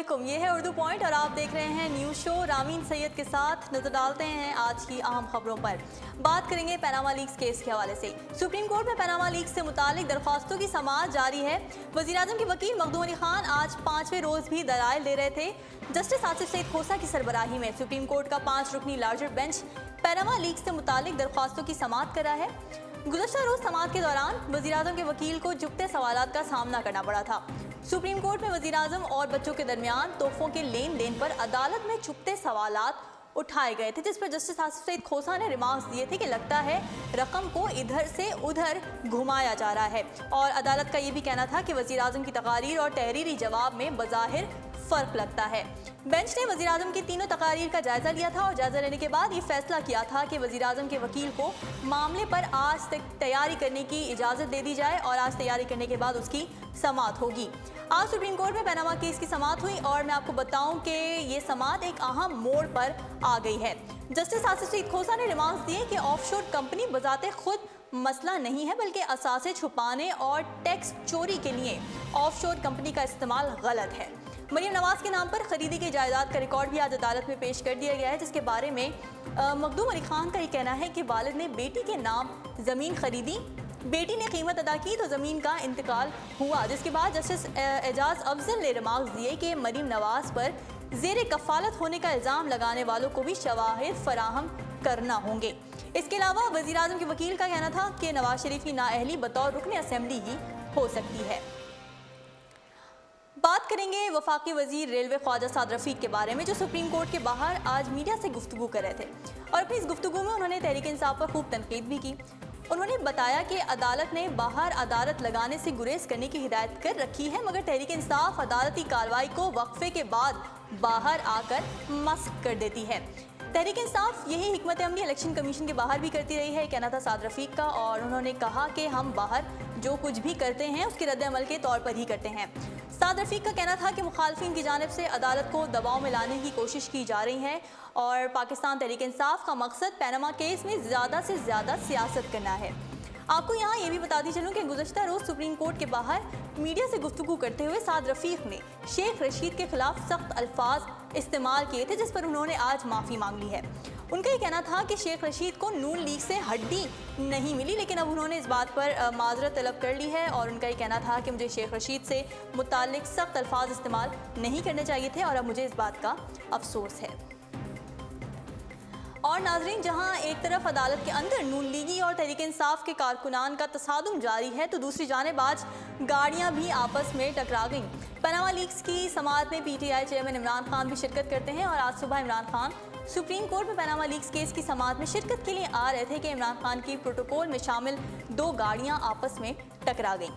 वालेकुम, ये है उर्दू पॉइंट और आप देख रहे हैं न्यूज़ शो रामीन सैयद के साथ। नजर डालते हैं आज की अहम खबरों पर। बात करेंगे पनामा लीक्स केस के हवाले से। सुप्रीम कोर्ट में पनामा लीक्स से मुतालिक दरख्वास्तों की समाअत जारी है। वज़ीर-ए-आज़म के वकील मखदूम अली खान आज 5वें रोज़ भी दलाइल दे रहे थे। जस्टिस आसिफ सईद खोसा की सरबराही में सुप्रीम कोर्ट का 5 रुकनी लार्जर बेंच पनामा लीक्स से मुतालिक दरख्वास्तों की समाअत कर रहा है। गुज़श्ता रोज़ समाअत के दौरान वज़ीर-ए-आज़म के वकील को जुगते सवालात का सामना करना पड़ा था। सुप्रीम कोर्ट में वज़ीर-ए-आज़म और बच्चों के दरमियान तोहफों के लेन देन पर अदालत में चुपते सवालात उठाए गए थे, जिस पर जस्टिस आसिफ सईद खोसा ने रिमार्क्स दिए थे कि लगता है रकम को इधर से उधर घुमाया जा रहा है। और अदालत का ये भी कहना था कि वज़ीर-ए-आज़म की तकारीर और तहरीरी जवाब में बज़ाहिर फ़र्क लगता है। बेंच ने वज़ीर-ए-आज़म की तीनों तकारीर का जायज़ा लिया था और जायज़ा लेने के बाद ये फैसला किया था कि वज़ीर-ए-आज़म के वकील को मामले पर आज तक तैयारी करने की इजाज़त दे दी जाए और आज तैयारी करने के बाद उसकी समाअत होगी। आज सुप्रीम कोर्ट में पनामा केस की समाअत हुई और मैं आपको बताऊं कि ये समाअत एक अहम मोड़ पर आ गई है। जस्टिस आसिफ सईद खोसा ने रिमार्क्स दिए कि ऑफशोर कंपनी बजाते खुद मसला नहीं है, बल्कि असासे छुपाने और टैक्स चोरी के लिए ऑफशोर कंपनी का इस्तेमाल गलत है। मरियम नवाज के नाम पर खरीदी की जायदाद का रिकॉर्ड भी आज अदालत में पेश कर दिया गया है, जिसके बारे में मखदूम अली खान का ये कहना है कि वालिद ने बेटी के नाम ज़मीन खरीदी, बेटी ने कीमत अदा की तो ज़मीन का इंतकाल हुआ। जिसके बाद जस्टिस एजाज अफजल ने रिमार्क्स दिए कि मरियम नवाज पर ज़ेर कफ़ालत होने का इल्ज़ाम लगाने वालों को भी शवाहिद फराहम करना होंगे। इसके अलावा वज़ीर-ए-आज़म के वकील का कहना था कि नवाज शरीफ की नाअहली बतौर रुकन असम्बली ही हो सकती है। बात करेंगे वफाकी वजीर रेलवे ख्वाजा साद रफीक के बारे में, जो सुप्रीम कोर्ट के बाहर आज मीडिया से गुफ्तगू कर रहे थे और अपनी इस गुफ्तगू में उन्होंने तहरीक इंसाफ पर खूब तनकीद भी की। उन्होंने बताया कि अदालत ने बाहर अदालत लगाने से गुरेज करने की हिदायत कर रखी है, मगर तहरीक इंसाफ अदालती कार्रवाई को वक्फे के बाद बाहर आकर मस्क कर देती है। तहरीक इंसाफ यही हिकमत अमली इलेक्शन कमीशन के बाहर भी करती रही है, कहना था साद रफीक का। और उन्होंने कहा कि हम बाहर जो कुछ भी करते हैं उसके रद्द-ए-अमल के तौर पर ही करते हैं। साद रफीक का कहना था कि मुखालफिन की जानिब से अदालत को दबाव में लाने की कोशिश की जा रही है और पाकिस्तान तहरीक इंसाफ का मकसद पनामा केस में ज़्यादा से ज़्यादा सियासत करना है। आपको यहाँ ये भी बताती चलूँ कि गुज़श्ता रोज़ सुप्रीम कोर्ट के बाहर मीडिया से गुफ्तगू करते हुए साद रफीक ने शेख रशीद के खिलाफ सख्त अल्फाज इस्तेमाल किए थे, जिस पर उन्होंने आज माफ़ी मांग ली है। उनका ये कहना था कि शेख रशीद को नून लीग से हड्डी नहीं मिली, लेकिन अब उन्होंने इस बात पर माजरत तलब कर ली है और उनका ये कहना था कि मुझे शेख रशीद से मुताल्लिक सख्त अल्फाज इस्तेमाल नहीं करने चाहिए थे और अब मुझे इस बात का अफसोस है। और नाजरीन, जहां एक तरफ अदालत के अंदर नून लीगी और तहरीक इंसाफ के कारकुनान का तसादुम जारी है, तो दूसरी जानिब आज गाड़ियां भी आपस में टकरा गईं। पनामा लीक्स की समाअत में PTI चेयरमैन इमरान खान भी शिरकत करते हैं और आज सुबह इमरान खान सुप्रीम कोर्ट में पनामा लीक्स केस की समाअत में शिरकत के लिए आ रहे थे कि इमरान खान की प्रोटोकॉल में शामिल 2 गाड़ियाँ आपस में टकरा गईं।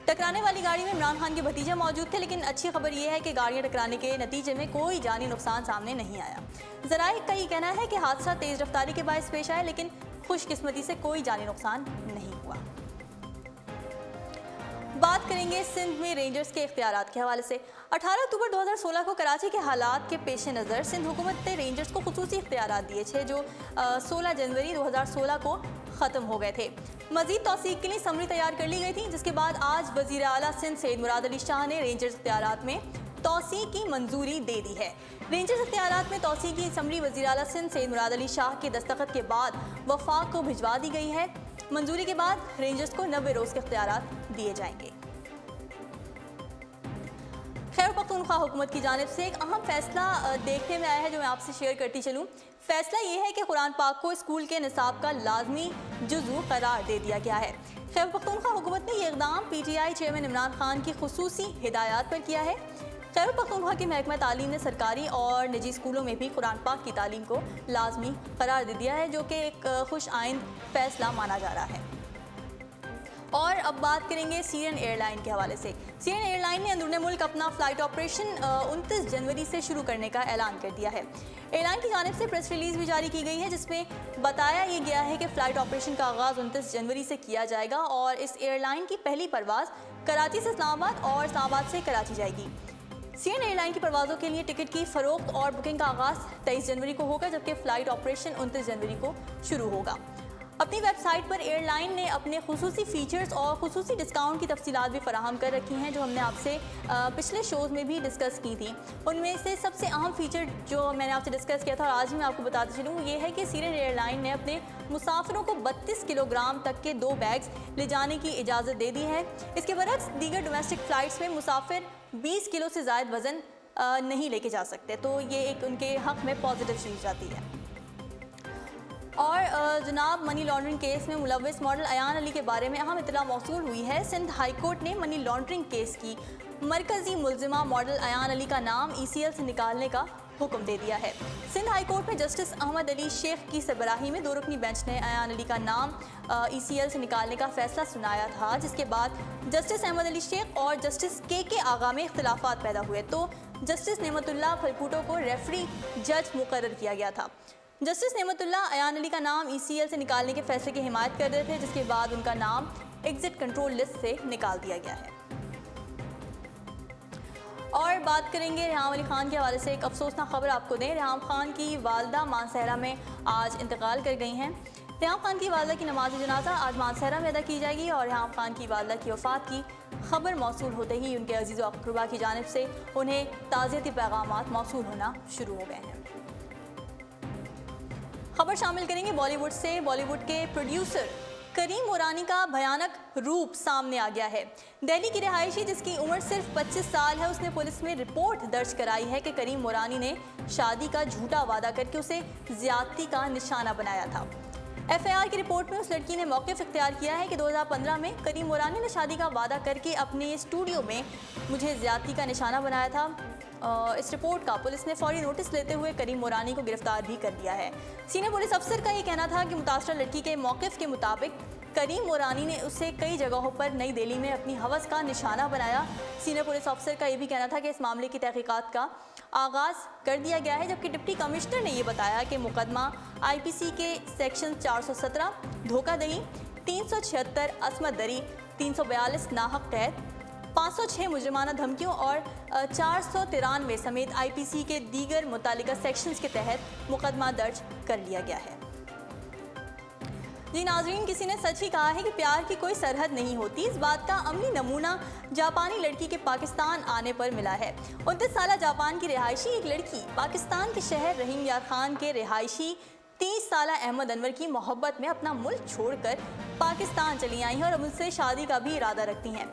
टकराने वाली गाड़ी में इमरान खान के भतीजे मौजूद थे, लेकिन अच्छी खबर यह है कि गाड़ियां टकराने के नतीजे में कोई जानी नुकसान सामने नहीं आया। ज़राए का ये कहना है कि हादसा तेज़ रफ्तारी के बायस पेश आया, लेकिन खुशकिस्मती से कोई जानी नुकसान नहीं हुआ। बात करेंगे सिंध में रेंजर्स के इख्तियारात के हवाले से। 18 अक्टूबर 2016 को कराची के हालात के पेश नज़र सिंध हुकूमत ने रेंजर्स को खुसूसी इख्तियारात दिए थे, जो 16 जनवरी 2016 को ख़त्म हो गए थे। मज़ीद तौसीक के लिए समरी तैयार कर ली गई थी, जिसके बाद आज वज़ीर आला सिंध सैयद मुराद अली शाह ने रेंजर्स इख्तियारात में तौसीक की मंजूरी दे दी है। रेंजर्स इख्तियारात में तौसीक की समरी वज़ीर आला सिंध सैयद मुराद अली शाह के दस्तखत के बाद वफाक को भिजवा दी गई है। मंजूरी के बाद रेंजर्स को 90 रोज़ के इख्तियारात दिए जाएंगे। खैबर पख्तूनख्वा हुकूमत की जानिब से एक अहम फैसला देखने में आया है, जो मैं आपसे शेयर करती चलूँ। फैसला ये है कि कुरान पाक को स्कूल के निसाब का लाजमी जुज़ू करार दे दिया गया है। खैबर पख्तूनख्वा हुकूमत ने यह इक़दाम PTI चेयरमैन इमरान खान की खुसूसी हिदायत पर किया है। खैबर पख्तूनख्वा के महकमा तालीम ने सरकारी और निजी स्कूलों में भी कुरान पाक की तालीम को लाजमी करार दे दिया है, जो कि एक खुश आइंद फैसला माना जा रहा है। और अब बात करेंगे सीरियन एयरलाइन के हवाले से। सीरियन एयरलाइन ने अंदरूनी मुल्क अपना फ़्लाइट ऑपरेशन 29 जनवरी से शुरू करने का ऐलान कर दिया है। एयरलाइन की जानिब से प्रेस रिलीज़ भी जारी की गई है, जिसमें बताया ये गया है कि फ़्लाइट ऑपरेशन का आगाज़ 29 जनवरी से किया जाएगा और इस एयरलाइन की पहली परवाज़ कराची से इस्लामाबाद और इस्लामाबाद से कराची जाएगी। सीरियन एयरलाइन की परवाज़ों के लिए टिकट की फ़रोख्त और बुकिंग का आगाज़ 23 जनवरी को होगा, जबकि फ़्लाइट ऑपरेशन 29 जनवरी को शुरू होगा। अपनी वेबसाइट पर एयरलाइन ने अपने खुसूसी फ़ीचर्स और खुसूसी डिस्काउंट की तफसीलात भी फराहम कर रखी हैं, जो हमने आपसे पिछले शोज़ में भी डिस्कस की थी। उनमें से सबसे अहम फ़ीचर जो मैंने आपसे डिस्कस किया था और आज मैं आपको बताती चलूँ, ये है कि सीरियन एयरलाइन ने अपने मुसाफिरों को 32 किलोग्राम तक के 2 बैग्स ले जाने की इजाज़त दे दी है। इसके बरक्स दीगर डोमेस्टिक फ़्लाइट्स में मुसाफिर 20 किलो से ज़ायद वज़न नहीं लेके जा सकते, तो ये एक उनके हक़ में पॉजिटिव चीज़ जाती है। और जनाब, मनी लॉन्ड्रिंग केस में मुलव्विस मॉडल अयान अली के बारे में अहम इत्तला मौसूल हुई है। सिंध हाई कोर्ट ने मनी लॉन्ड्रिंग केस की मरकजी मुलजिमा मॉडल अयान अली का नाम ECL से निकालने का हुक्म दे दिया है। सिंध हाई कोर्ट में जस्टिस अहमद अली शेख की सरबराही में 2 रुकनी बेंच ने अयान अली का नाम ECL से निकालने का फैसला सुनाया था, जिसके बाद जस्टिस अहमद अली शेख और जस्टिस के आगा में इख्तिलाफात पैदा हुए, तो जस्टिस नेमतुल्लाह फलपूटो को रेफरी जज मुकर्रर किया गया था। जस्टिस नेमतुल्लाह अयान अली का नाम ECL से निकालने के फैसले की हिमायत कर रहे थे, जिसके बाद उनका नाम एग्जिट कंट्रोल लिस्ट से निकाल दिया गया है। और बात करेंगे रेहाम अली खान के हवाले से एक अफसोसनाक खबर आपको दें। रेहाम खान की वालदा मानसहरा में आज इंतकाल कर गई हैं। रेहाम खान की वालदा की नमाज जनाजा आज मानसहरा में अदा की जाएगी और रेहाम खान की वालदा की वफ़ात की खबर मौसूल होते ही उनके अजीज़ व अक़रबा की जानिब से उन्हें ताज़ियती पैगामात मौसूल होना शुरू हो गए हैं। खबर शामिल करेंगे बॉलीवुड से। बॉलीवुड के प्रोड्यूसर करीम मोरानी का भयानक रूप सामने आ गया है। दिल्ली की रिहायशी जिसकी उम्र सिर्फ 25 साल है, उसने पुलिस में रिपोर्ट दर्ज कराई है कि करीम मोरानी ने शादी का झूठा वादा करके उसे ज्यादती का निशाना बनाया था। FIR की रिपोर्ट में उस लड़की ने मौक़िफ़ इख्तियार किया है कि 2015 में करीम मोरानी ने शादी का वादा करके अपने स्टूडियो में मुझे ज्यादती का निशाना बनाया था। इस रिपोर्ट का पुलिस ने फौरी नोटिस लेते हुए करीम मोरानी को गिरफ्तार भी कर लिया है। सीनियर पुलिस अफसर का ये कहना था कि मुतासरा लड़की के मौक़िफ़ के मुताबिक करीम मोरानी ने उसे कई जगहों पर नई दिल्ली में अपनी हवस का निशाना बनाया। सीनियर पुलिस अफसर का ये भी कहना था कि इस मामले की तहकीकात का आगाज़ कर दिया गया है, जबकि डिप्टी कमिश्नर ने यह बताया कि मुकदमा IPC के सेक्शन 417 धोखाधड़ी, 376 असमत दरी, 342 नाहक कैद, 506 मुजरमाना धमकियों और 493 समेत IPC के दीगर मुतालिका सेक्शंस के तहत मुकदमा दर्ज कर लिया गया है। जी नाजरीन, किसी ने सच ही कहा है कि प्यार की कोई सरहद नहीं होती। इस बात का अमली नमूना जापानी लड़की के पाकिस्तान आने पर मिला है। 29 साला जापान की रिहायशी एक लड़की पाकिस्तान के शहर रहीम यार खान के रिहायशी 30 साला अहमद अनवर की मोहब्बत में अपना मुल्क छोड़कर पाकिस्तान चली आई हैं और अब उनसे शादी का भी इरादा रखती हैं।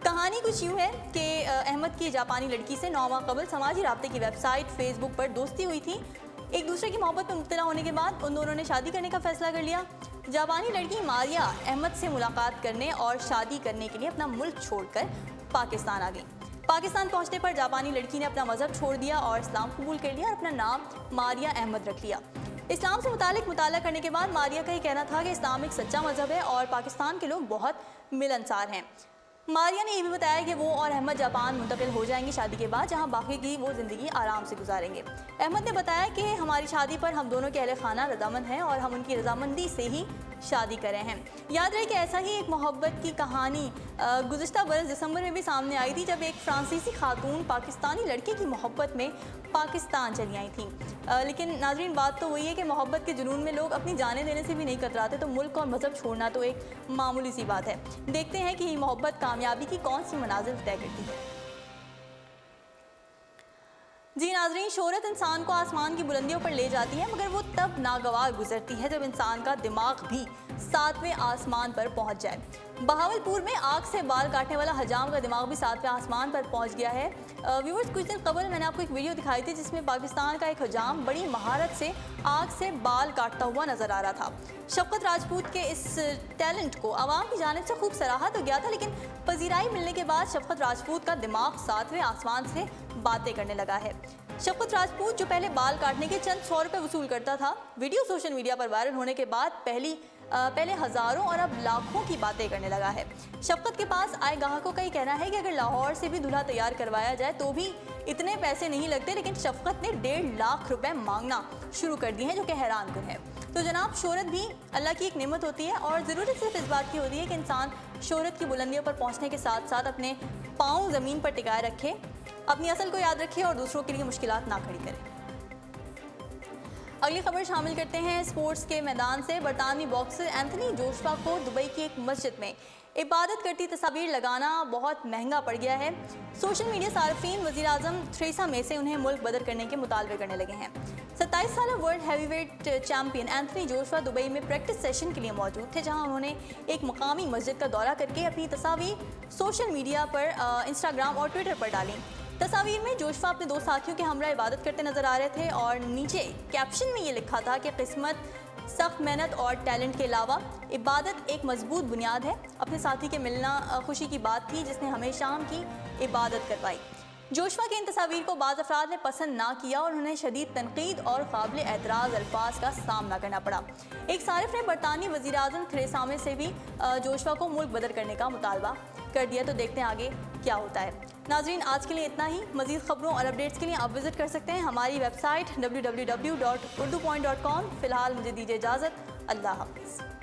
कहानी कुछ यूँ है कि अहमद की जापानी लड़की से 9 माह कबल समाजी राब्ते की वेबसाइट फेसबुक पर दोस्ती हुई थी। एक दूसरे की मोहब्बत में मुब्तला होने के बाद उन दोनों ने शादी करने का फैसला कर लिया। जापानी लड़की मारिया अहमद से मुलाकात करने और शादी करने के लिए अपना मुल्क छोड़कर पाकिस्तान आ गई। पाकिस्तान पहुंचने पर जापानी लड़की ने अपना मजहब छोड़ दिया और इस्लाम कबूल कर लिया और अपना नाम मारिया अहमद रख लिया। इस्लाम से मुतालिक मुताला करने के बाद मारिया का ये कहना था कि इस्लाम एक सच्चा मजहब है और पाकिस्तान के लोग बहुत मिलनसार हैं। मारिया ने यह भी बताया कि वो और अहमद जापान मुंतकिल हो जाएंगे शादी के बाद, जहां बाकी की वो ज़िंदगी आराम से गुजारेंगे। अहमद ने बताया कि हमारी शादी पर हम दोनों के अहले खाना रजामंद हैं और हम उनकी रजामंदी से ही शादी करें हैं। याद रहे कि ऐसा ही एक मोहब्बत की कहानी गुज़िश्ता बरस दिसंबर में भी सामने आई थी, जब एक फ्रांसीसी खातून पाकिस्तानी लड़के की मोहब्बत में पाकिस्तान चली आई थी। लेकिन नाजरीन, बात तो वही है कि मोहब्बत के जुनून में लोग अपनी जाने देने से भी नहीं कतराते, तो मुल्क और मजहब छोड़ना तो एक मामूली सी बात है। देखते हैं कि ये मोहब्बत कामयाबी की कौन सी मनाजिल तय करती है। जी नाजरीन, शोहरत इंसान को आसमान की बुलंदियों पर ले जाती है, मगर वो तब नागवार गुजरती है जब इंसान का दिमाग भी 7वें आसमान पर पहुंच जाए। बहावलपुर में आग से बाल काटने वाला हजाम का दिमाग भी 7वें आसमान पर पहुंच गया है। व्यूअर्स, कुछ दिन कबल मैंने आपको एक वीडियो दिखाई थी जिसमें पाकिस्तान का एक हजाम बड़ी महारत से आग से बाल काटता हुआ नजर आ रहा था। शफकत राजपूत के इस टैलेंट को आवाम की जानिब से खूब सराहा तो गया था, लेकिन पजीराई मिलने के बाद शफकत राजपूत का दिमाग 7वें आसमान से बातें करने लगा है। शफकत राजपूत जो पहले बाल काटने के चंद 100 रुपये वसूल करता था, वीडियो सोशल मीडिया पर वायरल होने के बाद पहले हज़ारों और अब लाखों की बातें करने लगा है। शफकत के पास आए ग्राहकों का ये कहना है कि अगर लाहौर से भी दूल्हा तैयार करवाया जाए तो भी इतने पैसे नहीं लगते, लेकिन शफकत ने 1.5 लाख रुपए मांगना शुरू कर दिए हैं, जो कि हैरान कुन है। तो जनाब, शोहरत भी अल्लाह की एक नेमत होती है और ज़रूरत सिर्फ इस बात की होती है कि इंसान शोहरत की बुलंदियों पर पहुँचने के साथ साथ अपने पाँव ज़मीन पर टिकाए रखे, अपनी असल को याद रखे और दूसरों के लिए मुश्किलात ना खड़ी करे। अगली खबर शामिल करते हैं स्पोर्ट्स के मैदान से। बरतानवी बॉक्सर एंथनी जोशुआ को दुबई की एक मस्जिद में इबादत करती तस्वीर लगाना बहुत महंगा पड़ गया है। सोशल मीडिया सार्फिन वज़ीर आज़म थ्रेसा मे से उन्हें मुल्क बदर करने के मुतालबे करने लगे हैं। 27 साल world heavyweight champion Anthony Joshua Dubai में प्रैक्टिस सेशन के लिए मौजूद थे, जहां उन्होंने एक मकामी मस्जिद का दौरा करके अपनी तस्वीर सोशल मीडिया पर इंस्टाग्राम और ट्विटर पर डाली। तस्वीर में जोशुआ अपने दो साथियों के हमरा इबादत करते नजर आ रहे थे और नीचे कैप्शन में ये लिखा था कि किस्मत, सख्त मेहनत और टैलेंट के अलावा इबादत एक मजबूत बुनियाद है। अपने साथी के मिलना खुशी की बात थी जिसने हमें शाम की इबादत करवाई। जोशुआ की इन तस्वीर को बाज़ अफराद ने पसंद ना किया और उन्हें शदीद तनकीद और काबिल एतराज़ अल्फाज का सामना करना पड़ा। एक सारिफ ने बरतानी वज़ीर आज़म थेरेसा मे से भी जोशुआ को मुल्क बदर करने का मुतालबा कर दिया। तो देखते हैं आगे क्या होता है। नाज़रीन, आज के लिए इतना ही। मज़ीद खबरों और अपडेट्स के लिए आप विज़िट कर सकते हैं हमारी वेबसाइट www.urdupoint.com। फ़िलहाल मुझे दीजिए इजाज़त। अल्लाह हाफ़िज़।